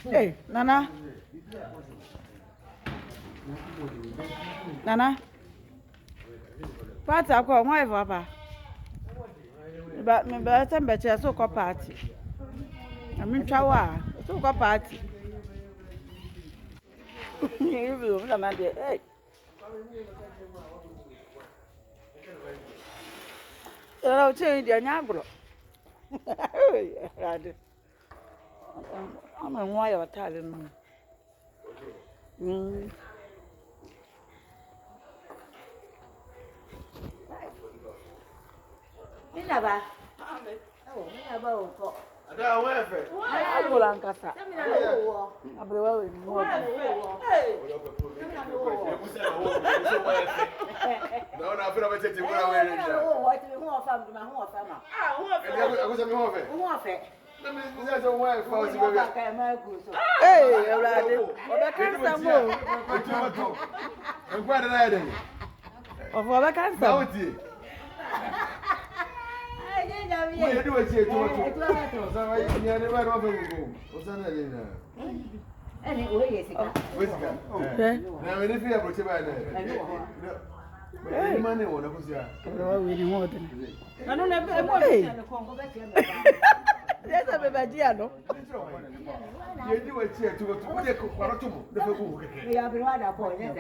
Hey, Nana. Nana. Party akọ nwa ife apa. Me ba tembeche so ko party. Ami twa wa, so ko party. You will na de. Hey. Era o che di anyagro. Rade. Ama nwa ya watale no. Minaba. Minaba o. Ada wefe. Ai bola nkasa. Abrewa we ni mo. Não, na fila vai ter que morar wewe. Não, vai ter uma fama, uma fama. Ah, uma fila. Agora me move. Uma fé. Não me diz o wewe faz o bebê. Ei, Eulade. Oba kansa mo. Enquadra na ele. Ofo oba kansa. Não ti. Mo do ati eto. Sa vai ni ane ba no fa go. O sa na le na. Ani o ye sika. O sika. Na me ni fi abroche ba na. Ni mane wo na kusia. Abrewa we ni mo de. Ano na be mo na Kongo be tie me. Yesa be badia no. Ye di wa ti eto to de ko kwaro to mo. De fa go. Ya bi wa da boy.